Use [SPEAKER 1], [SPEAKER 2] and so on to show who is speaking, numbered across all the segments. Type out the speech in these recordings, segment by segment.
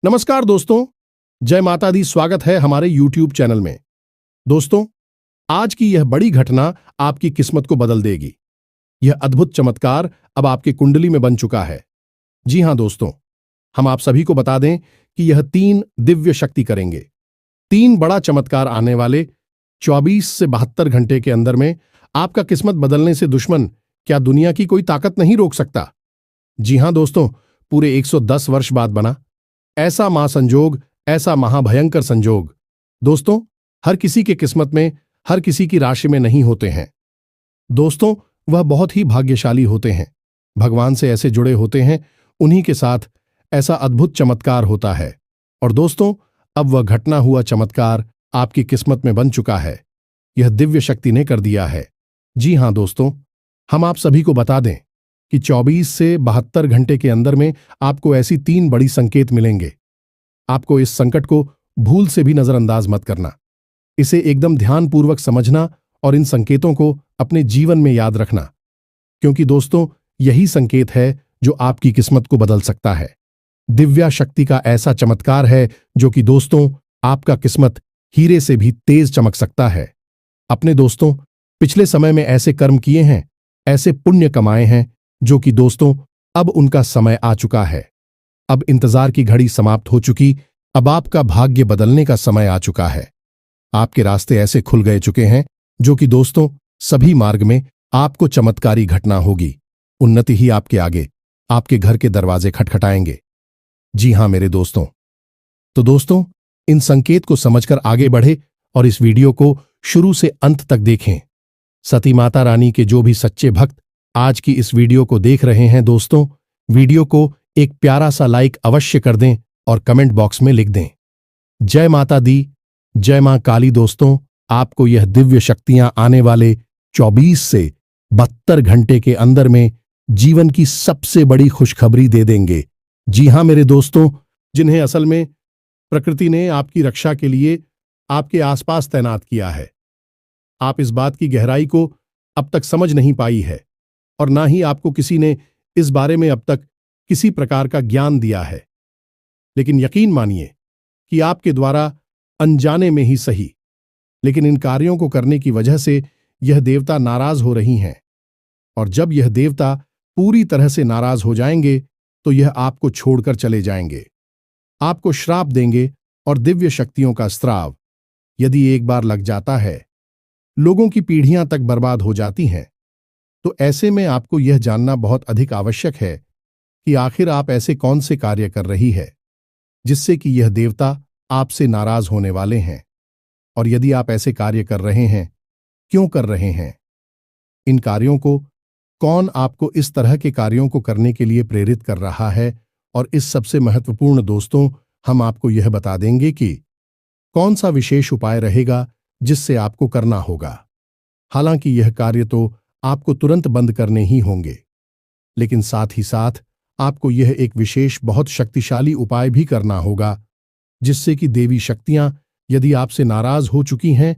[SPEAKER 1] नमस्कार दोस्तों, जय माता दी। स्वागत है हमारे YouTube चैनल में। दोस्तों, आज की यह बड़ी घटना आपकी किस्मत को बदल देगी। यह अद्भुत चमत्कार अब आपकी कुंडली में बन चुका है। जी हां दोस्तों, हम आप सभी को बता दें कि यह 3 दिव्य शक्ति करेंगे। 3 बड़ा चमत्कार आने वाले 24 से 72 घंटे के अंदर में आपका किस्मत बदलने से दुश्मन क्या दुनिया की कोई ताकत नहीं रोक सकता। जी हां दोस्तों, पूरे 110 वर्ष बाद बना ऐसा महासंजोग, ऐसा महाभयंकर संजोग दोस्तों हर किसी के किस्मत में, हर किसी की राशि में नहीं होते हैं। दोस्तों, वह बहुत ही भाग्यशाली होते हैं, भगवान से ऐसे जुड़े होते हैं, उन्हीं के साथ ऐसा अद्भुत चमत्कार होता है। और दोस्तों, अब वह घटना हुआ चमत्कार आपकी किस्मत में बन चुका है। यह दिव्य शक्ति ने कर दिया है। जी हां दोस्तों, हम आप सभी को बता दें कि 24 से 72 घंटे के अंदर में आपको ऐसी 3 बड़ी संकेत मिलेंगे। आपको इस संकट को भूल से भी नजरअंदाज मत करना, इसे एकदम ध्यानपूर्वक समझना और इन संकेतों को अपने जीवन में याद रखना, क्योंकि दोस्तों यही संकेत है जो आपकी किस्मत को बदल सकता है। दिव्या शक्ति का ऐसा चमत्कार है जो कि दोस्तों आपका किस्मत हीरे से भी तेज चमक सकता है। अपने दोस्तों पिछले समय में ऐसे कर्म किए हैं, ऐसे पुण्य कमाए हैं जो कि दोस्तों अब उनका समय आ चुका है। अब इंतजार की घड़ी समाप्त हो चुकी, अब आपका भाग्य बदलने का समय आ चुका है। आपके रास्ते ऐसे खुल गए चुके हैं जो कि दोस्तों सभी मार्ग में आपको चमत्कारी घटना होगी। उन्नति ही आपके आगे, आपके घर के दरवाजे खटखटाएंगे। जी हां मेरे दोस्तों, तो दोस्तों इन संकेत को समझकर आगे बढ़े और इस वीडियो को शुरू से अंत तक देखें। सती माता रानी के जो भी सच्चे भक्त आज की इस वीडियो को देख रहे हैं दोस्तों, वीडियो को एक प्यारा सा लाइक अवश्य कर दें और कमेंट बॉक्स में लिख दें, जय माता दी, जय मां काली। दोस्तों, आपको यह दिव्य शक्तियां आने वाले 24 से 72 घंटे के अंदर में जीवन की सबसे बड़ी खुशखबरी दे देंगे। जी हां मेरे दोस्तों, जिन्हें असल में प्रकृति ने आपकी रक्षा के लिए आपके आसपास तैनात किया है। आप इस बात की गहराई को अब तक समझ नहीं पाई है और ना ही आपको किसी ने इस बारे में अब तक किसी प्रकार का ज्ञान दिया है। लेकिन यकीन मानिए कि आपके द्वारा अनजाने में ही सही, लेकिन इन कार्यों को करने की वजह से यह देवता नाराज हो रही हैं। और जब यह देवता पूरी तरह से नाराज हो जाएंगे तो यह आपको छोड़कर चले जाएंगे, आपको श्राप देंगे। और दिव्य शक्तियों का स्राव यदि एक बार लग जाता है, लोगों की पीढ़ियां तक बर्बाद हो जाती हैं। तो ऐसे में आपको यह जानना बहुत अधिक आवश्यक है कि आखिर आप ऐसे कौन से कार्य कर रही है जिससे कि यह देवता आपसे नाराज होने वाले हैं। और यदि आप ऐसे कार्य कर रहे हैं, क्यों कर रहे हैं, इन कार्यों को कौन आपको इस तरह के कार्यों को करने के लिए प्रेरित कर रहा है। और इस सबसे महत्वपूर्ण दोस्तों, हम आपको यह बता देंगे कि कौन सा विशेष उपाय रहेगा जिससे आपको करना होगा। हालांकि यह कार्य तो आपको तुरंत बंद करने ही होंगे, लेकिन साथ ही साथ आपको यह एक विशेष बहुत शक्तिशाली उपाय भी करना होगा जिससे कि देवी शक्तियां यदि आपसे नाराज हो चुकी हैं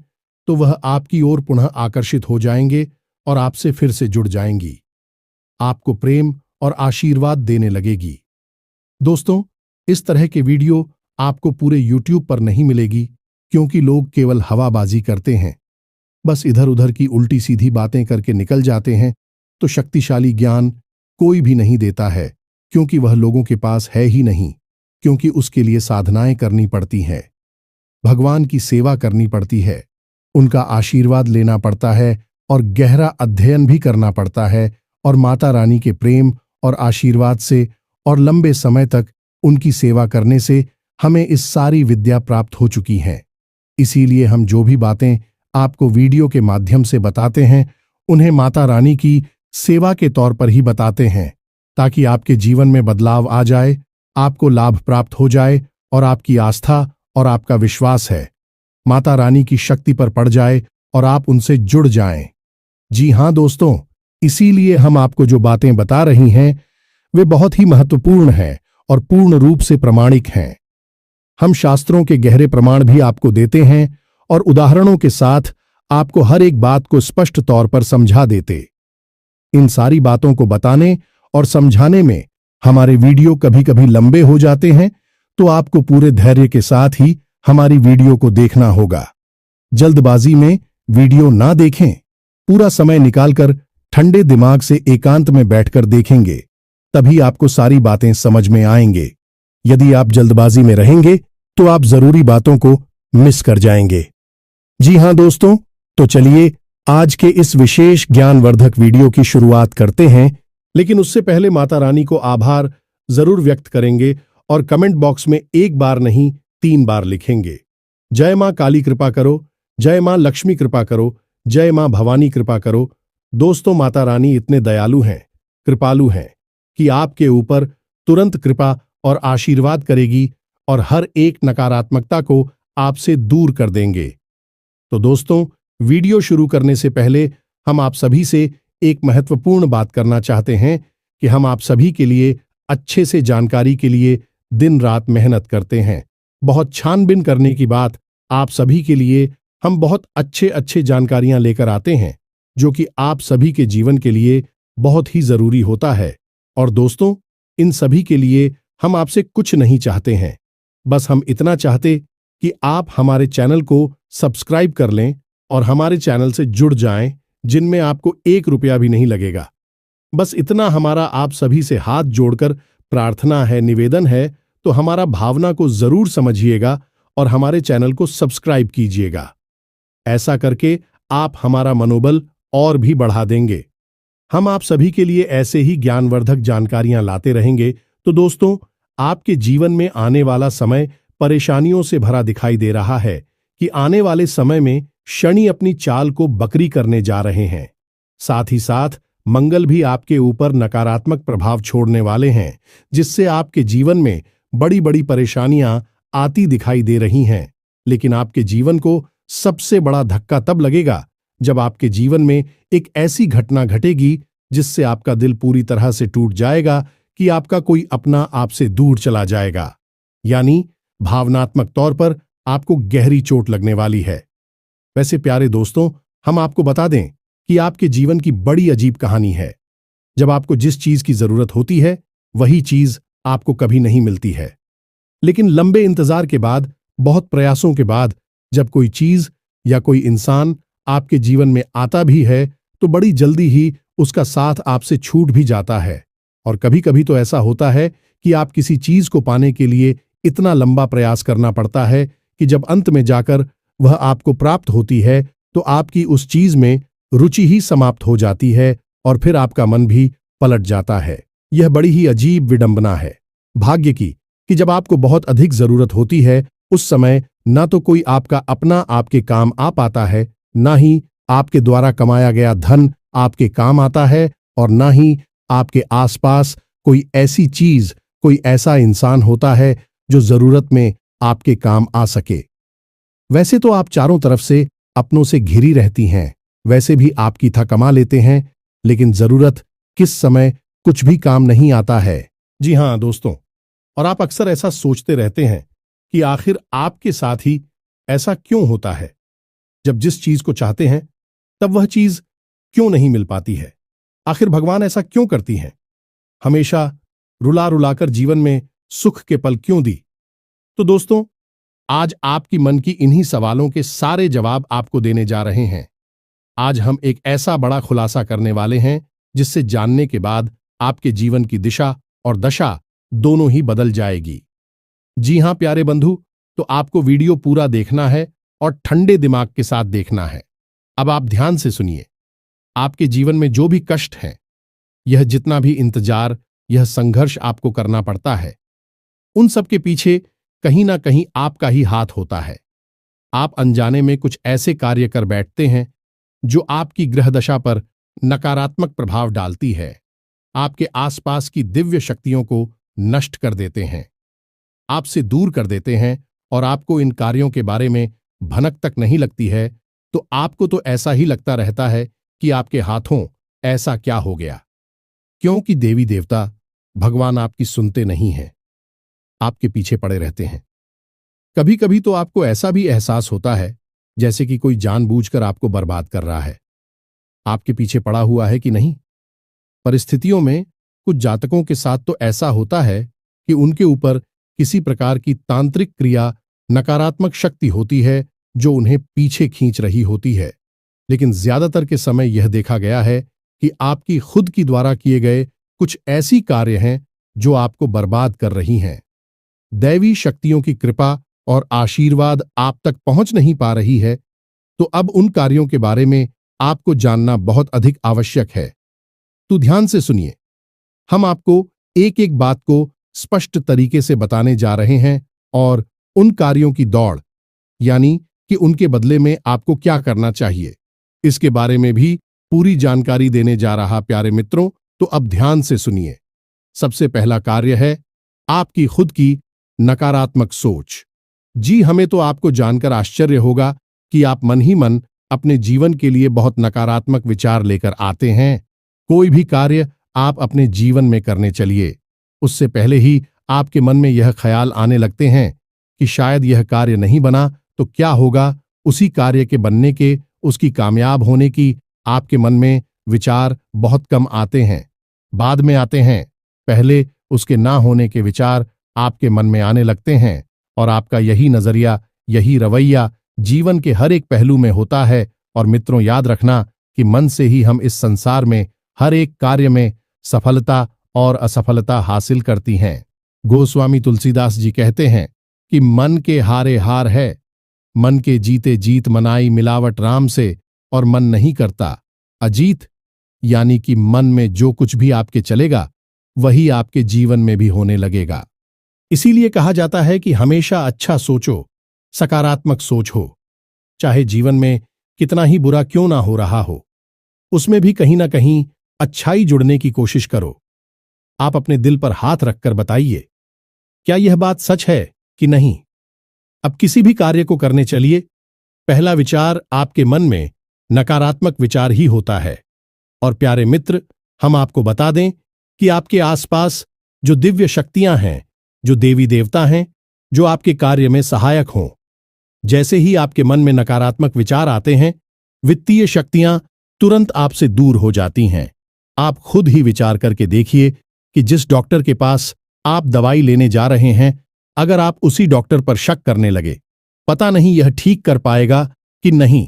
[SPEAKER 1] तो वह आपकी ओर पुनः आकर्षित हो जाएंगे और आपसे फिर से जुड़ जाएंगी, आपको प्रेम और आशीर्वाद देने लगेगी। दोस्तों, इस तरह के वीडियो आपको पूरे YouTube पर नहीं मिलेगी, क्योंकि लोग केवल हवाबाजी करते हैं, बस इधर उधर की उल्टी सीधी बातें करके निकल जाते हैं। तो शक्तिशाली ज्ञान कोई भी नहीं देता है, क्योंकि वह लोगों के पास है ही नहीं, क्योंकि उसके लिए साधनाएं करनी पड़ती हैं, भगवान की सेवा करनी पड़ती है, उनका आशीर्वाद लेना पड़ता है और गहरा अध्ययन भी करना पड़ता है। और माता रानी के प्रेम और आशीर्वाद से और लंबे समय तक उनकी सेवा करने से हमें इस सारी विद्या प्राप्त हो चुकी है। इसीलिए हम जो भी बातें आपको वीडियो के माध्यम से बताते हैं, उन्हें माता रानी की सेवा के तौर पर ही बताते हैं, ताकि आपके जीवन में बदलाव आ जाए, आपको लाभ प्राप्त हो जाए और आपकी आस्था और आपका विश्वास है माता रानी की शक्ति पर पड़ जाए और आप उनसे जुड़ जाएं। जी हां दोस्तों, इसीलिए हम आपको जो बातें बता रही हैं वे बहुत ही महत्वपूर्ण हैं और पूर्ण रूप से प्रामाणिक हैं। हम शास्त्रों के गहरे प्रमाण भी आपको देते हैं और उदाहरणों के साथ आपको हर एक बात को स्पष्ट तौर पर समझा देते। इन सारी बातों को बताने और समझाने में हमारे वीडियो कभी कभी लंबे हो जाते हैं, तो आपको पूरे धैर्य के साथ ही हमारी वीडियो को देखना होगा। जल्दबाजी में वीडियो ना देखें, पूरा समय निकालकर ठंडे दिमाग से एकांत में बैठकर देखेंगे, तभी आपको सारी बातें समझ में आएंगे। यदि आप जल्दबाजी में रहेंगे तो आप जरूरी बातों को मिस कर जाएंगे। जी हां दोस्तों, तो चलिए आज के इस विशेष ज्ञानवर्धक वीडियो की शुरुआत करते हैं। लेकिन उससे पहले माता रानी को आभार जरूर व्यक्त करेंगे और कमेंट बॉक्स में एक बार नहीं 3 बार लिखेंगे। जय मां काली कृपा करो, जय मां लक्ष्मी कृपा करो, जय मां भवानी कृपा करो। दोस्तों, माता रानी इतने दयालु हैं, कृपालु हैं कि आपके ऊपर तुरंत कृपा और आशीर्वाद करेगी और हर एक नकारात्मकता को आपसे दूर कर देंगे। तो दोस्तों, वीडियो शुरू करने से पहले हम आप सभी से एक महत्वपूर्ण बात करना चाहते हैं कि हम आप सभी के लिए अच्छे से जानकारी के लिए दिन रात मेहनत करते हैं। बहुत छानबीन करने की बाद आप सभी के लिए हम बहुत अच्छे जानकारियां लेकर आते हैं, जो कि आप सभी के जीवन के लिए बहुत ही जरूरी होता है। और दोस्तों, इन सभी के लिए हम आपसे कुछ नहीं चाहते हैं, बस हम इतना चाहते कि आप हमारे चैनल को सब्सक्राइब कर लें और हमारे चैनल से जुड़ जाएं, जिनमें आपको 1 रुपया भी नहीं लगेगा। बस इतना हमारा आप सभी से हाथ जोड़कर प्रार्थना है, निवेदन है। तो हमारा भावना को जरूर समझिएगा और हमारे चैनल को सब्सक्राइब कीजिएगा। ऐसा करके आप हमारा मनोबल और भी बढ़ा देंगे। हम आप सभी के लिए ऐसे ही ज्ञानवर्धक जानकारियां लाते रहेंगे। तो दोस्तों, आपके जीवन में आने वाला समय परेशानियों से भरा दिखाई दे रहा है कि आने वाले समय में शनि अपनी चाल को बकरी करने जा रहे हैं। साथ ही साथ मंगल भी आपके ऊपर नकारात्मक प्रभाव छोड़ने वाले हैं, जिससे आपके जीवन में बड़ी बड़ी परेशानियां आती दिखाई दे रही हैं। लेकिन आपके जीवन को सबसे बड़ा धक्का तब लगेगा जब आपके जीवन में एक ऐसी घटना घटेगी जिससे आपका दिल पूरी तरह से टूट जाएगा कि आपका कोई अपना आपसे दूर चला जाएगा। यानी भावनात्मक तौर पर आपको गहरी चोट लगने वाली है। वैसे प्यारे दोस्तों, हम आपको बता दें कि आपके जीवन की बड़ी अजीब कहानी है। जब आपको जिस चीज की जरूरत होती है वही चीज आपको कभी नहीं मिलती है। लेकिन लंबे इंतजार के बाद, बहुत प्रयासों के बाद जब कोई चीज या कोई इंसान आपके जीवन में आता भी है तो बड़ी जल्दी ही उसका साथ आपसे छूट भी जाता है। और कभी कभी तो ऐसा होता है कि आप किसी चीज को पाने के लिए इतना लंबा प्रयास करना पड़ता है कि जब अंत में जाकर वह आपको प्राप्त होती है तो आपकी उस चीज में रुचि ही समाप्त हो जाती है और फिर आपका मन भी पलट जाता है। यह बड़ी ही अजीब विडंबना है भाग्य की कि जब आपको बहुत अधिक जरूरत होती है उस समय ना तो कोई आपका अपना आपके काम आ पाता है, ना ही आपके द्वारा कमाया गया धन आपके काम आता है, और ना ही आपके आसपास कोई ऐसी चीज, कोई ऐसा इंसान होता है जो जरूरत में आपके काम आ सके। वैसे तो आप चारों तरफ से अपनों से घिरी रहती हैं, वैसे भी आपकी था कमा लेते हैं, लेकिन जरूरत किस समय कुछ भी काम नहीं आता है। जी हां दोस्तों, और आप अक्सर ऐसा सोचते रहते हैं कि आखिर आपके साथ ही ऐसा क्यों होता है। जब जिस चीज को चाहते हैं तब वह चीज क्यों नहीं मिल पाती है। आखिर भगवान ऐसा क्यों करती हैं, हमेशा रुला रुलाकर जीवन में सुख के पल क्यों दी। तो दोस्तों, आज आपकी मन की इन्हीं सवालों के सारे जवाब आपको देने जा रहे हैं। आज हम एक ऐसा बड़ा खुलासा करने वाले हैं जिससे जानने के बाद आपके जीवन की दिशा और दशा दोनों ही बदल जाएगी। जी हां प्यारे बंधु, तो आपको वीडियो पूरा देखना है और ठंडे दिमाग के साथ देखना है। अब आप ध्यान से सुनिए। आपके जीवन में जो भी कष्ट है, यह जितना भी इंतजार, यह संघर्ष आपको करना पड़ता है, उन सब के पीछे कहीं ना कहीं आपका ही हाथ होता है। आप अनजाने में कुछ ऐसे कार्य कर बैठते हैं जो आपकी ग्रह दशा पर नकारात्मक प्रभाव डालती है, आपके आसपास की दिव्य शक्तियों को नष्ट कर देते हैं, आपसे दूर कर देते हैं, और आपको इन कार्यों के बारे में भनक तक नहीं लगती है तो आपको तो ऐसा ही लगता रहता है कि आपके हाथों ऐसा क्या हो गया। क्योंकि देवी देवता भगवान आपकी सुनते नहीं हैं, आपके पीछे पड़े रहते हैं। कभी कभी तो आपको ऐसा भी एहसास होता है जैसे कि कोई जानबूझकर आपको बर्बाद कर रहा है। आपके पीछे पड़ा हुआ है कि नहीं। परिस्थितियों में कुछ जातकों के साथ तो ऐसा होता है कि उनके ऊपर किसी प्रकार की तांत्रिक क्रिया, नकारात्मक शक्ति होती है जो उन्हें पीछे खींच रही होती है। लेकिन ज्यादातर के समय यह देखा गया है कि आपकी खुद की द्वारा किए गए कुछ ऐसी कार्य हैं जो आपको बर्बाद कर रही हैं। दैवी शक्तियों की कृपा और आशीर्वाद आप तक पहुंच नहीं पा रही है, तो अब उन कार्यों के बारे में आपको जानना बहुत अधिक आवश्यक है। तो ध्यान से सुनिए, हम आपको एक एक बात को स्पष्ट तरीके से बताने जा रहे हैं और उन कार्यों की दौड़, यानी कि उनके बदले में आपको क्या करना चाहिए, इसके बारे में भी पूरी जानकारी देने जा रहा प्यारे मित्रों। तो अब ध्यान से सुनिए। सबसे पहला कार्य है आपकी खुद की नकारात्मक सोच। जी, हमें तो आपको जानकर आश्चर्य होगा कि आप मन ही मन अपने जीवन के लिए बहुत नकारात्मक विचार लेकर आते हैं। कोई भी कार्य आप अपने जीवन में करने चलिए, उससे पहले ही आपके मन में यह ख्याल आने लगते हैं कि शायद यह कार्य नहीं बना तो क्या होगा। उसी कार्य के बनने के, उसकी कामयाब होने की आपके मन में विचार बहुत कम आते हैं, बाद में आते हैं। पहले उसके ना होने के विचार आपके मन में आने लगते हैं और आपका यही नजरिया, यही रवैया जीवन के हर एक पहलू में होता है। और मित्रों, याद रखना कि मन से ही हम इस संसार में हर एक कार्य में सफलता और असफलता हासिल करती हैं। गोस्वामी तुलसीदास जी कहते हैं कि मन के हारे हार है, मन के जीते जीत मनाई मिलावट राम से, और मन नहीं करता अजीत, यानी कि मन में जो कुछ भी आपके चलेगा वही आपके जीवन में भी होने लगेगा। इसीलिए कहा जाता है कि हमेशा अच्छा सोचो, सकारात्मक सोच हो। चाहे जीवन में कितना ही बुरा क्यों ना हो रहा हो, उसमें भी कहीं ना कहीं अच्छाई जुड़ने की कोशिश करो। आप अपने दिल पर हाथ रखकर बताइए, क्या यह बात सच है कि नहीं। अब किसी भी कार्य को करने चलिए, पहला विचार आपके मन में नकारात्मक विचार ही होता है। और प्यारे मित्र, हम आपको बता दें कि आपके आसपास जो दिव्य शक्तियां हैं, जो देवी देवता हैं, जो आपके कार्य में सहायक हों, जैसे ही आपके मन में नकारात्मक विचार आते हैं, वित्तीय शक्तियां तुरंत आपसे दूर हो जाती हैं। आप खुद ही विचार करके देखिए कि जिस डॉक्टर के पास आप दवाई लेने जा रहे हैं, अगर आप उसी डॉक्टर पर शक करने लगे, पता नहीं यह ठीक कर पाएगा कि नहीं,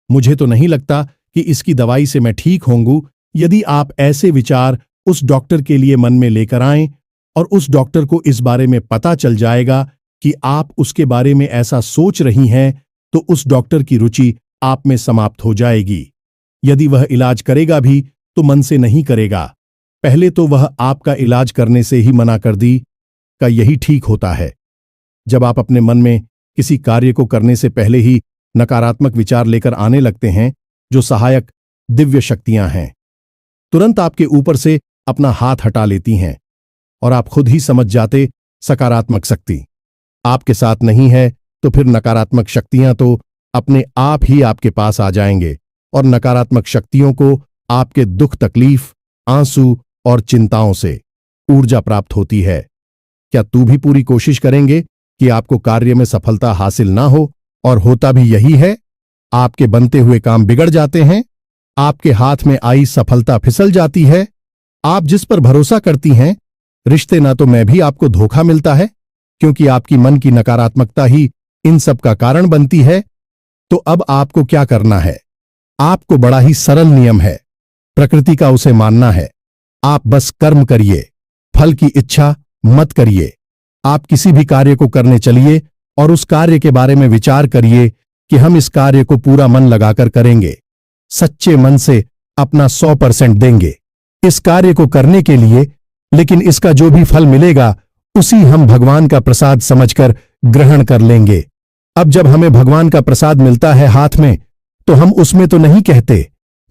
[SPEAKER 1] मुझे तो नहीं लगता कि इसकी दवाई से मैं ठीक होंगू। यदि आप ऐसे विचार उस डॉक्टर के लिए मन में लेकर आएं और उस डॉक्टर को इस बारे में पता चल जाएगा कि आप उसके बारे में ऐसा सोच रही हैं, तो उस डॉक्टर की रुचि आप में समाप्त हो जाएगी। यदि वह इलाज करेगा भी तो मन से नहीं करेगा, पहले तो वह आपका इलाज करने से ही मना कर दी का यही ठीक होता है। जब आप अपने मन में किसी कार्य को करने से पहले ही नकारात्मक विचार लेकर आने लगते हैं, जो सहायक दिव्य शक्तियां हैं तुरंत आपके ऊपर से अपना हाथ हटा लेती हैं और आप खुद ही समझ जाते सकारात्मक शक्ति आपके साथ नहीं है, तो फिर नकारात्मक शक्तियां तो अपने आप ही आपके पास आ जाएंगे और नकारात्मक शक्तियों को आपके दुख, तकलीफ, आंसू और चिंताओं से ऊर्जा प्राप्त होती है। क्या तू भी पूरी कोशिश करेंगे कि आपको कार्य में सफलता हासिल ना हो, और होता भी यही है। आपके बनते हुए काम बिगड़ जाते हैं, आपके हाथ में आई सफलता फिसल जाती है। आप जिस पर भरोसा करती हैं, रिश्ते ना तो में भी आपको धोखा मिलता है, क्योंकि आपकी मन की नकारात्मकता ही इन सब का कारण बनती है। तो अब आपको क्या करना है? आपको बड़ा ही सरल नियम है, प्रकृति का उसे मानना है। आप बस कर्म करिए, फल की इच्छा मत करिए। आप किसी भी कार्य को करने चलिए और उस कार्य के बारे में विचार करिए कि हम इस कार्य को पूरा मन लगाकर करेंगे, सच्चे मन से अपना 100% देंगे इस कार्य को करने के लिए। लेकिन इसका जो भी फल मिलेगा उसी हम भगवान का प्रसाद समझकर ग्रहण कर लेंगे। अब जब हमें भगवान का प्रसाद मिलता है हाथ में, तो हम उसमें तो नहीं कहते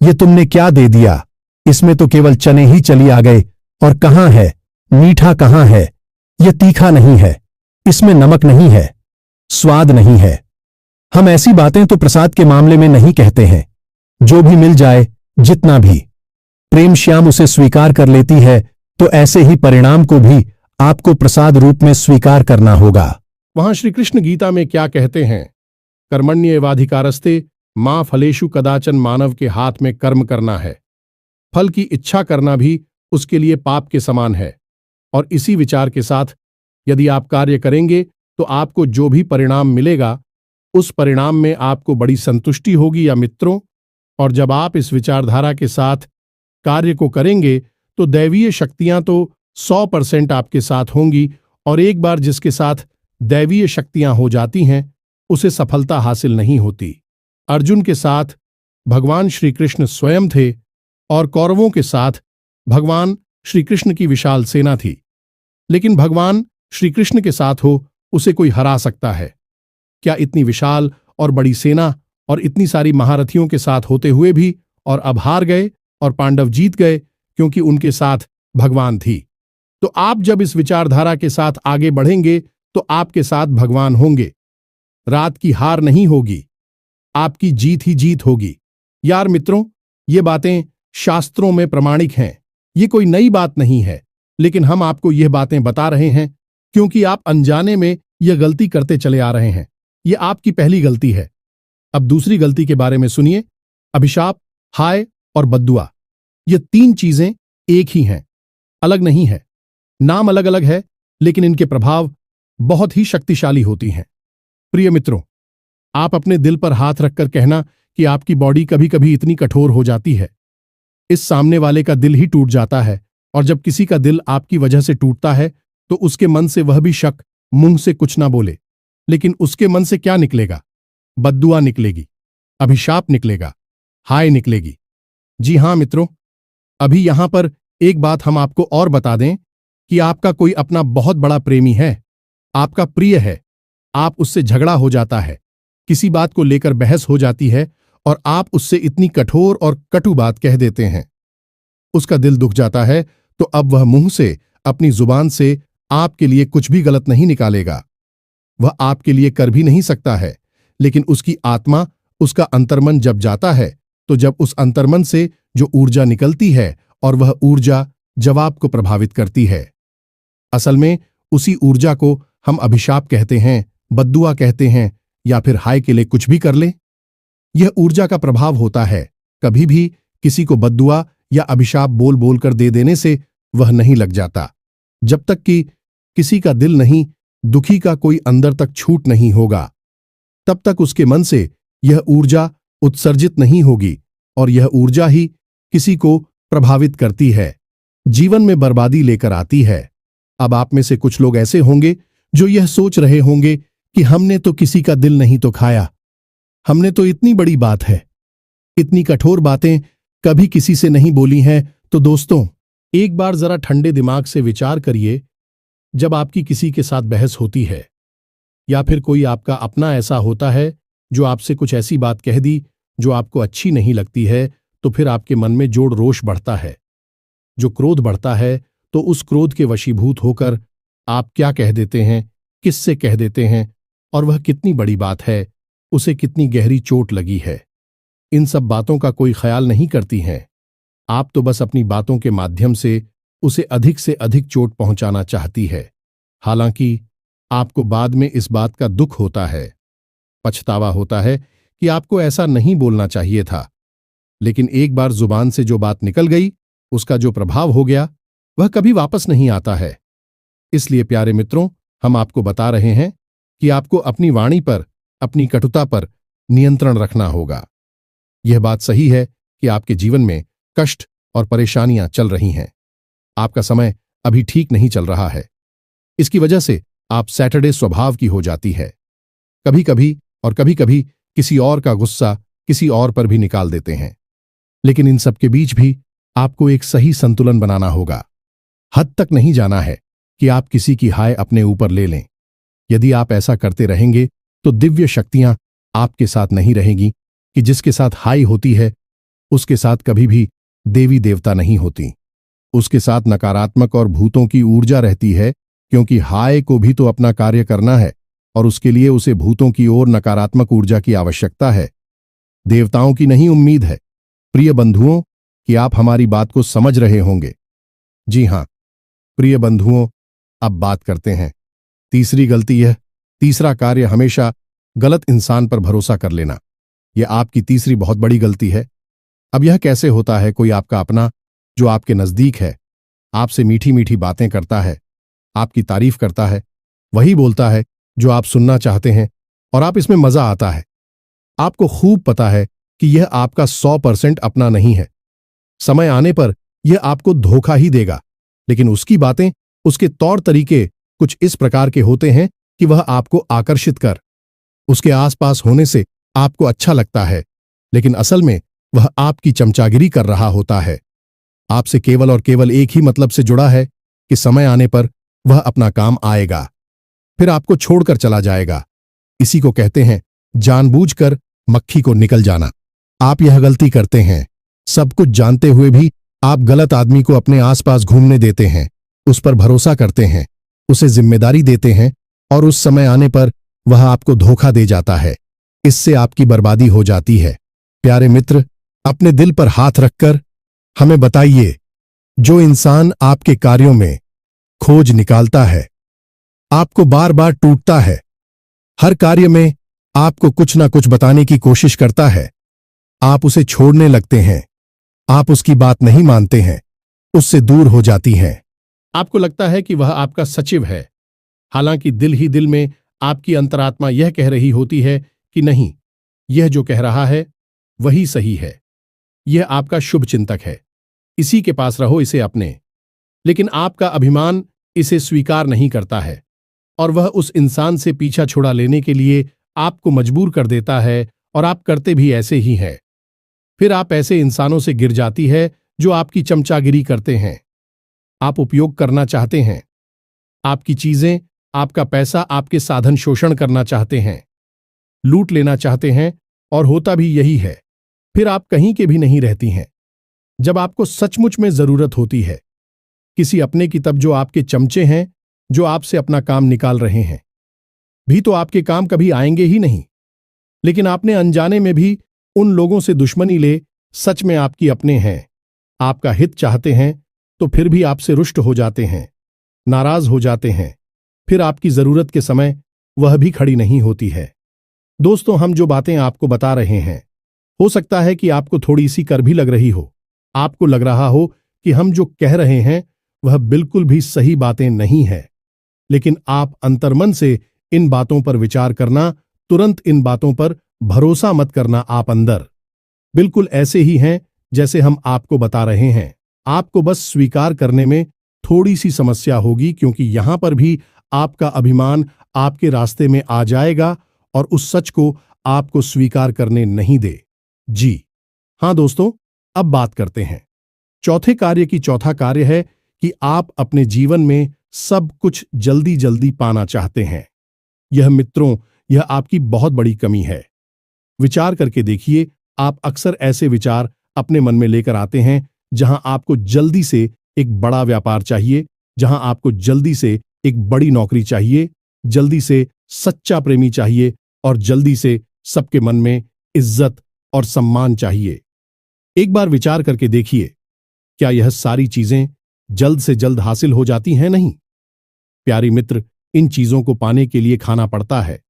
[SPEAKER 1] ये तुमने क्या दे दिया, इसमें तो केवल चने ही चली आ गए, और कहाँ है मीठा, कहाँ है ये तीखा, नहीं है इसमें नमक, नहीं है स्वाद, नहीं है। हम ऐसी बातें तो प्रसाद के मामले में नहीं कहते हैं। जो भी मिल जाए, जितना भी, प्रेम श्याम उसे स्वीकार कर लेती है, तो ऐसे ही परिणाम को भी आपको प्रसाद रूप में स्वीकार करना होगा। वहां श्री कृष्ण गीता में क्या कहते हैं? कर्मण्येवाधिकारस्ते मां फलेषु कदाचन। मानव के हाथ में कर्म करना है, फल की इच्छा करना भी उसके लिए पाप के समान है। और इसी विचार के साथ यदि आप कार्य करेंगे तो आपको जो भी परिणाम मिलेगा उस परिणाम में आपको बड़ी संतुष्टि होगी या मित्रों। और जब आप इस विचारधारा के साथ कार्य को करेंगे तो दैवीय शक्तियां तो 100% आपके साथ होंगी, और एक बार जिसके साथ दैवीय शक्तियां हो जाती हैं उसे सफलता हासिल नहीं होती। अर्जुन के साथ भगवान श्री कृष्ण स्वयं थे और कौरवों के साथ भगवान श्री कृष्ण की विशाल सेना थी। लेकिन भगवान श्री कृष्ण के साथ हो उसे कोई हरा सकता है क्या? इतनी विशाल और बड़ी सेना और इतनी सारी महारथियों के साथ होते हुए भी, और अब हार गए और पांडव जीत गए क्योंकि उनके साथ भगवान थी। तो आप जब इस विचारधारा के साथ आगे बढ़ेंगे तो आपके साथ भगवान होंगे। रात की हार नहीं होगी, आपकी जीत ही जीत होगी। यार मित्रों, ये बातें शास्त्रों में प्रमाणिक हैं, ये कोई नई बात नहीं है, लेकिन हम आपको यह बातें बता रहे हैं क्योंकि आप अनजाने में यह गलती करते चले आ रहे हैं। यह आपकी पहली गलती है। अब दूसरी गलती के बारे में सुनिए। अभिशाप, हाय और बद्दुआ, ये तीन चीजें एक ही हैं, अलग नहीं है। नाम अलग अलग है लेकिन इनके प्रभाव बहुत ही शक्तिशाली होती हैं। प्रिय मित्रों, आप अपने दिल पर हाथ रखकर कहना कि आपकी बॉडी कभी कभी इतनी कठोर हो जाती है, इस सामने वाले का दिल ही टूट जाता है। और जब किसी का दिल आपकी वजह से टूटता है तो उसके मन से वह भी शक, मुंह से कुछ ना बोले, लेकिन उसके मन से क्या निकलेगा? बद्दुआ निकलेगी, अभिशाप निकलेगा, हाय निकलेगी। जी हां मित्रों, अभी यहां पर एक बात हम आपको और बता दें कि आपका कोई अपना बहुत बड़ा प्रेमी है, आपका प्रिय है, आप उससे झगड़ा हो जाता है, किसी बात को लेकर बहस हो जाती है और आप उससे इतनी कठोर और कटु बात कह देते हैं। उसका दिल दुख जाता है तो अब वह मुंह से, अपनी जुबान से आपके लिए कुछ भी गलत नहीं निकालेगा, वह आपके लिए कर भी नहीं सकता है। लेकिन उसकी आत्मा, उसका अंतर्मन जब जाता है तो जब उस अंतर्मन से जो ऊर्जा निकलती है और वह ऊर्जा जवाब को प्रभावित करती है। असल में उसी ऊर्जा को हम अभिशाप कहते हैं, बद्दुआ कहते हैं, या फिर हाय के लिए कुछ भी कर ले। यह ऊर्जा का प्रभाव होता है। कभी भी किसी को बद्दुआ या अभिशाप बोल बोलकर दे देने से वह नहीं लग जाता। जब तक कि किसी का दिल नहीं, दुखी का कोई अंदर तक छूट नहीं होगा, तब तक उसके मन से यह ऊर्जा उत्सर्जित नहीं होगी, और यह ऊर्जा ही किसी को प्रभावित करती है, जीवन में बर्बादी लेकर आती है। अब आप में से कुछ लोग ऐसे होंगे जो यह सोच रहे होंगे कि हमने तो किसी का दिल नहीं तो खाया, हमने तो इतनी बड़ी बात है, इतनी कठोर बातें कभी किसी से नहीं बोली हैं। तो दोस्तों, एक बार जरा ठंडे दिमाग से विचार करिए। जब आपकी किसी के साथ बहस होती है या फिर कोई आपका अपना ऐसा होता है जो आपसे कुछ ऐसी बात कह दी जो आपको अच्छी नहीं लगती है, तो फिर आपके मन में जोड़ रोष बढ़ता है, जो क्रोध बढ़ता है, तो उस क्रोध के वशीभूत होकर आप क्या कह देते हैं, किससे कह देते हैं, और वह कितनी बड़ी बात है, उसे कितनी गहरी चोट लगी है, इन सब बातों का कोई ख्याल नहीं करती हैं। आप तो बस अपनी बातों के माध्यम से उसे अधिक से अधिक चोट पहुंचाना चाहती है। हालांकि आपको बाद में इस बात का दुख होता है, पछतावा होता है कि आपको ऐसा नहीं बोलना चाहिए था। लेकिन एक बार जुबान से जो बात निकल गई, उसका जो प्रभाव हो गया वह कभी वापस नहीं आता है। इसलिए प्यारे मित्रों, हम आपको बता रहे हैं कि आपको अपनी वाणी पर, अपनी कटुता पर नियंत्रण रखना होगा। यह बात सही है कि आपके जीवन में कष्ट और परेशानियां चल रही हैं, आपका समय अभी ठीक नहीं चल रहा है। इसकी वजह से आप सैटरडे स्वभाव की हो जाती है। कभी कभी और कभी कभी किसी और का गुस्सा किसी और पर भी निकाल देते हैं। लेकिन इन सब के बीच भी आपको एक सही संतुलन बनाना होगा। हद तक नहीं जाना है कि आप किसी की हाय अपने ऊपर ले लें। यदि आप ऐसा करते रहेंगे तो दिव्य शक्तियां आपके साथ नहीं रहेंगी कि जिसके साथ हाय होती है उसके साथ कभी भी देवी देवता नहीं होती। उसके साथ नकारात्मक और भूतों की ऊर्जा रहती है, क्योंकि हाय को भी तो अपना कार्य करना है और उसके लिए उसे भूतों की ओर नकारात्मक ऊर्जा की आवश्यकता है, देवताओं की नहीं। उम्मीद है प्रिय बंधुओं कि आप हमारी बात को समझ रहे होंगे। जी हां प्रिय बंधुओं, अब बात करते हैं तीसरी गलती। यह तीसरा कार्य हमेशा गलत इंसान पर भरोसा कर लेना, यह आपकी तीसरी बहुत बड़ी गलती है। अब यह कैसे होता है? कोई आपका अपना जो आपके नजदीक है, आपसे मीठी मीठी बातें करता है, आपकी तारीफ करता है, वही बोलता है जो आप सुनना चाहते हैं और आप इसमें मजा आता है। आपको खूब पता है कि यह आपका 100% अपना नहीं है। समय आने पर यह आपको धोखा ही देगा, लेकिन उसकी बातें, उसके तौर तरीके कुछ इस प्रकार के होते हैं कि वह आपको आकर्षित कर उसके आसपास होने से आपको अच्छा लगता है, लेकिन असल में वह आपकी चमचागिरी कर रहा होता है। आपसे केवल और केवल एक ही मतलब से जुड़ा है कि समय आने पर वह अपना काम आएगा, फिर आपको छोड़कर चला जाएगा। इसी को कहते हैं जानबूझकर मक्खी को निकल जाना। आप यह गलती करते हैं, सब कुछ जानते हुए भी आप गलत आदमी को अपने आसपास घूमने देते हैं, उस पर भरोसा करते हैं, उसे जिम्मेदारी देते हैं और उस समय आने पर वह आपको धोखा दे जाता है। इससे आपकी बर्बादी हो जाती है। प्यारे मित्र, अपने दिल पर हाथ रखकर हमें बताइए, जो इंसान आपके कार्यों में खोज निकालता है, आपको बार बार टूटता है, हर कार्य में आपको कुछ ना कुछ बताने की कोशिश करता है, आप उसे छोड़ने लगते हैं, आप उसकी बात नहीं मानते हैं, उससे दूर हो जाती हैं। आपको लगता है कि वह आपका सचिव है, हालांकि दिल ही दिल में आपकी अंतरात्मा यह कह रही होती है कि नहीं, यह जो कह रहा है वही सही है, यह आपका शुभ चिंतक है, इसी के पास रहो, इसे अपने। लेकिन आपका अभिमान इसे स्वीकार नहीं करता है और वह उस इंसान से पीछा छुड़ा लेने के लिए आपको मजबूर कर देता है, और आप करते भी ऐसे ही हैं। फिर आप ऐसे इंसानों से गिर जाती है जो आपकी चमचागिरी करते हैं। आप उपयोग करना चाहते हैं, आपकी चीजें, आपका पैसा, आपके साधन शोषण करना चाहते हैं, लूट लेना चाहते हैं, और होता भी यही है। फिर आप कहीं के भी नहीं रहती हैं। जब आपको सचमुच में जरूरत होती है किसी अपने की, तब जो आपके चमचे हैं, जो आपसे अपना काम निकाल रहे हैं, भी तो आपके काम कभी आएंगे ही नहीं। लेकिन आपने अनजाने में भी उन लोगों से दुश्मनी ले, सच में आपकी अपने हैं, आपका हित चाहते हैं, तो फिर भी आपसे रुष्ट हो जाते हैं, नाराज हो जाते हैं। फिर आपकी जरूरत के समय वह भी खड़ी नहीं होती है। दोस्तों, हम जो बातें आपको बता रहे हैं, हो सकता है कि आपको थोड़ी सी कर भी लग रही हो। आपको लग रहा हो कि हम जो कह रहे हैं वह बिल्कुल भी सही बातें नहीं है, लेकिन आप अंतर्मन से इन बातों पर विचार करना, तुरंत इन बातों पर भरोसा मत करना। आप अंदर बिल्कुल ऐसे ही हैं जैसे हम आपको बता रहे हैं। आपको बस स्वीकार करने में थोड़ी सी समस्या होगी, क्योंकि यहां पर भी आपका अभिमान आपके रास्ते में आ जाएगा और उस सच को आपको स्वीकार करने नहीं दे। जी हां दोस्तों, अब बात करते हैं चौथे कार्य की। चौथा कार्य है कि आप अपने जीवन में सब कुछ जल्दी जल्दी पाना चाहते हैं। यह मित्रों, यह आपकी बहुत बड़ी कमी है। विचार करके देखिए, आप अक्सर ऐसे विचार अपने मन में लेकर आते हैं जहां आपको जल्दी से एक बड़ा व्यापार चाहिए, जहां आपको जल्दी से एक बड़ी नौकरी चाहिए, जल्दी से सच्चा प्रेमी चाहिए और जल्दी से सबके मन में इज्जत और सम्मान चाहिए। एक बार विचार करके देखिए, क्या यह सारी चीजें जल्द से जल्द हासिल हो जाती हैं? नहीं प्यारी मित्र, इन चीजों को पाने के लिए खाना पड़ता है,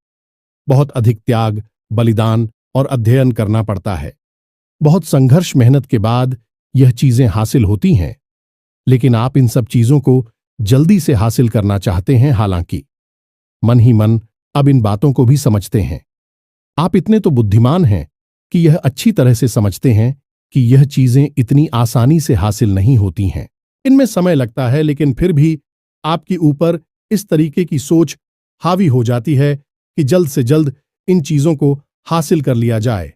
[SPEAKER 1] बहुत अधिक त्याग, बलिदान और अध्ययन करना पड़ता है। बहुत संघर्ष, मेहनत के बाद यह चीजें हासिल होती हैं। लेकिन आप इन सब चीजों को जल्दी से हासिल करना चाहते हैं। हालांकि मन ही मन अब इन बातों को भी समझते हैं। आप इतने तो बुद्धिमान हैं कि यह अच्छी तरह से समझते हैं कि यह चीजें इतनी आसानी से हासिल नहीं होती हैं, इनमें समय लगता है। लेकिन फिर भी आपके ऊपर इस तरीके की सोच हावी हो जाती है कि जल्द से जल्द इन चीजों को हासिल कर लिया जाए।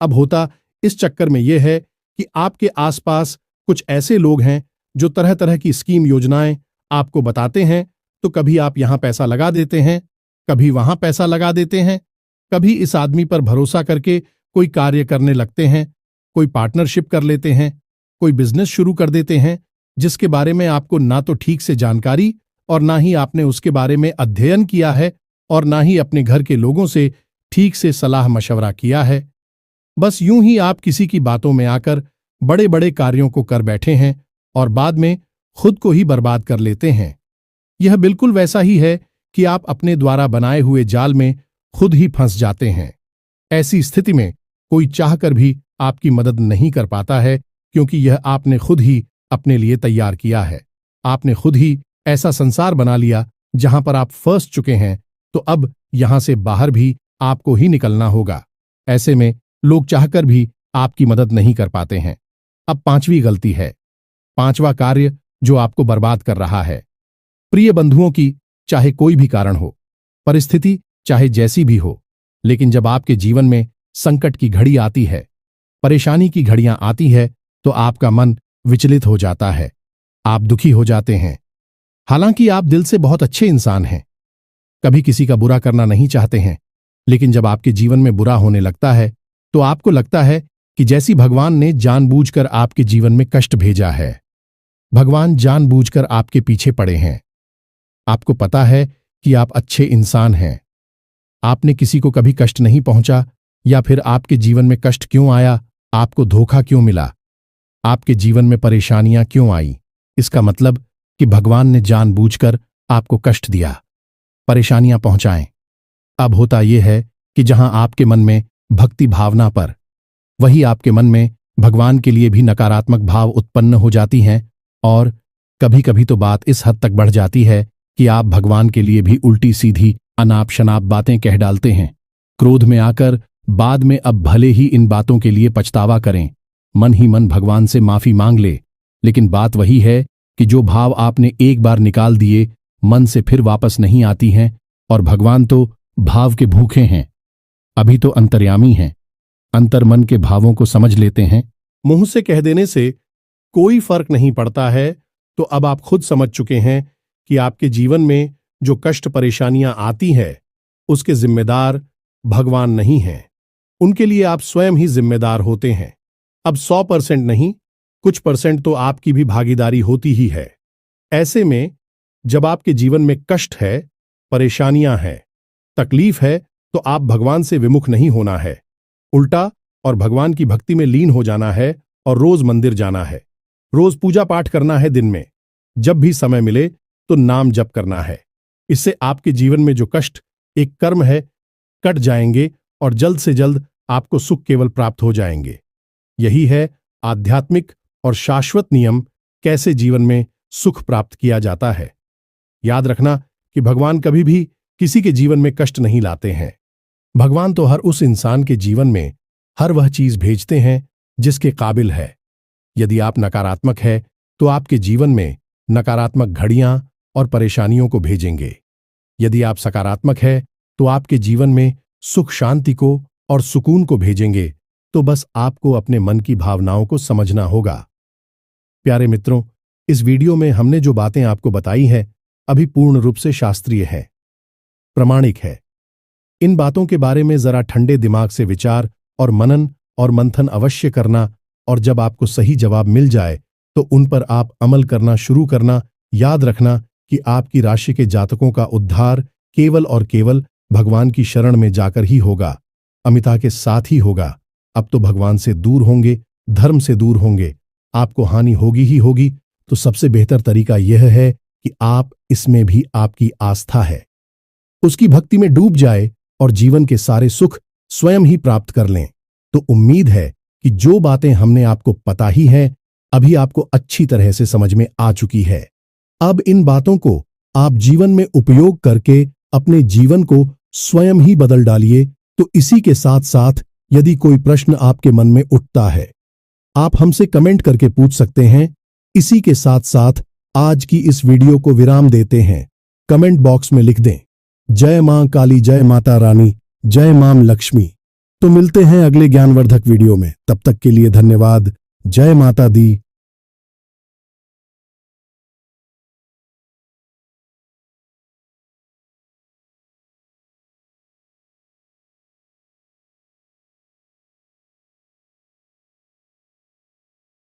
[SPEAKER 1] अब होता इस चक्कर में यह है कि आपके आसपास कुछ ऐसे लोग हैं जो तरह तरह की स्कीम, योजनाएं आपको बताते हैं। तो कभी आप यहां पैसा लगा देते हैं, कभी वहां पैसा लगा देते हैं, कभी इस आदमी पर भरोसा करके कोई कार्य करने लगते हैं, कोई पार्टनरशिप कर लेते हैं, कोई बिजनेस शुरू कर देते हैं जिसके बारे में आपको ना तो ठीक से जानकारी और ना ही आपने उसके बारे में अध्ययन किया है और ना ही अपने घर के लोगों से ठीक से सलाह मशवरा किया है। बस यूं ही आप किसी की बातों में आकर बड़े बड़े कार्यों को कर बैठे हैं और बाद में खुद को ही बर्बाद कर लेते हैं। यह बिल्कुल वैसा ही है कि आप अपने द्वारा बनाए हुए जाल में खुद ही फंस जाते हैं। ऐसी स्थिति में कोई चाहकर भी आपकी मदद नहीं कर पाता है, क्योंकि यह आपने खुद ही अपने लिए तैयार किया है। आपने खुद ही ऐसा संसार बना लिया जहां पर आप फंस चुके हैं तो अब यहां से बाहर भी आपको ही निकलना होगा। ऐसे में लोग चाहकर भी आपकी मदद नहीं कर पाते हैं। अब पांचवी गलती है, पांचवा कार्य जो आपको बर्बाद कर रहा है। प्रिय बंधुओं की चाहे कोई भी कारण हो, परिस्थिति चाहे जैसी भी हो, लेकिन जब आपके जीवन में संकट की घड़ी आती है, परेशानी की घड़ियां आती है, तो आपका मन विचलित हो जाता है, आप दुखी हो जाते हैं। हालांकि आप दिल से बहुत अच्छे इंसान हैं, कभी किसी का बुरा करना नहीं चाहते हैं, लेकिन जब आपके जीवन में बुरा होने लगता है तो आपको लगता है कि जैसी भगवान ने जानबूझकर आपके जीवन में कष्ट भेजा है। भगवान जानबूझकर आपके पीछे पड़े हैं। आपको पता है कि आप अच्छे इंसान हैं, आपने किसी को कभी कष्ट नहीं पहुंचा, या फिर आपके जीवन में कष्ट क्यों आया, आपको धोखा क्यों मिला, आपके जीवन में परेशानियां क्यों आई? इसका मतलब कि भगवान ने जानबूझकर आपको कष्ट दिया, परेशानियां पहुंचाएं। अब होता यह है कि जहां आपके मन में भक्ति भावना पर, वही आपके मन में भगवान के लिए भी नकारात्मक भाव उत्पन्न हो जाती हैं, और कभी कभी तो बात इस हद तक बढ़ जाती है कि आप भगवान के लिए भी उल्टी सीधी अनाप शनाप बातें कह डालते हैं। क्रोध में आकर बाद में अब भले ही इन बातों के लिए पछतावा करें, मन ही मन भगवान से माफी मांग ले, लेकिन बात वही है कि जो भाव आपने एक बार निकाल दिए मन से फिर वापस नहीं आती हैं, और भगवान तो भाव के भूखे हैं, अभी तो अंतर्यामी हैं, अंतर्मन के भावों को समझ लेते हैं। मुंह से कह देने से कोई फर्क नहीं पड़ता है, तो अब आप खुद समझ चुके हैं कि आपके जीवन में जो कष्ट परेशानियां आती है उसके जिम्मेदार भगवान नहीं हैं, उनके लिए आप स्वयं ही जिम्मेदार होते हैं। अब 100% नहीं, कुछ परसेंट तो आपकी भी भागीदारी होती ही है। ऐसे में जब आपके जीवन में कष्ट है, परेशानियां हैं, तकलीफ है, तो आप भगवान से विमुख नहीं होना है, उल्टा और भगवान की भक्ति में लीन हो जाना है, और रोज मंदिर जाना है, रोज पूजा पाठ करना है, दिन में जब भी समय मिले तो नाम जप करना है। इससे आपके जीवन में जो कष्ट एक कर्म है कट जाएंगे, और जल्द से जल्द आपको सुख केवल प्राप्त हो जाएंगे। यही है आध्यात्मिक और शाश्वत नियम, कैसे जीवन में सुख प्राप्त किया जाता है। याद रखना कि भगवान कभी भी किसी के जीवन में कष्ट नहीं लाते हैं। भगवान तो हर उस इंसान के जीवन में हर वह चीज भेजते हैं जिसके काबिल है। यदि आप नकारात्मक है तो आपके जीवन में नकारात्मक घड़ियां और परेशानियों को भेजेंगे। यदि आप सकारात्मक है तो आपके जीवन में सुख शांति को और सुकून को भेजेंगे। तो बस आपको अपने मन की भावनाओं को समझना होगा। प्यारे मित्रों, इस वीडियो में हमने जो बातें आपको बताई हैं अभी पूर्ण रूप से शास्त्रीय है, प्रमाणिक है। इन बातों के बारे में जरा ठंडे दिमाग से विचार और मनन और मंथन अवश्य करना, और जब आपको सही जवाब मिल जाए तो उन पर आप अमल करना शुरू करना। याद रखना कि आपकी राशि के जातकों का उद्धार केवल और केवल भगवान की शरण में जाकर ही होगा, अमिता के साथ ही होगा। अब तो भगवान से दूर होंगे, धर्म से दूर होंगे, आपको हानि होगी ही होगी। तो सबसे बेहतर तरीका यह है कि आप इसमें भी आपकी आस्था है, उसकी भक्ति में डूब जाए और जीवन के सारे सुख स्वयं ही प्राप्त कर लें। तो उम्मीद है कि जो बातें हमने आपको पता ही हैं अभी आपको अच्छी तरह से समझ में आ चुकी है। अब इन बातों को आप जीवन में उपयोग करके अपने जीवन को स्वयं ही बदल डालिए। तो इसी के साथ साथ यदि कोई प्रश्न आपके मन में उठता है, आप हमसे कमेंट करके पूछ सकते हैं। इसी के साथ साथ आज की इस वीडियो को विराम देते हैं। कमेंट बॉक्स में लिख दें, जय मां काली, जय माता रानी, जय मां लक्ष्मी। तो मिलते हैं अगले ज्ञानवर्धक वीडियो में, तब तक के लिए धन्यवाद। जय माता दी,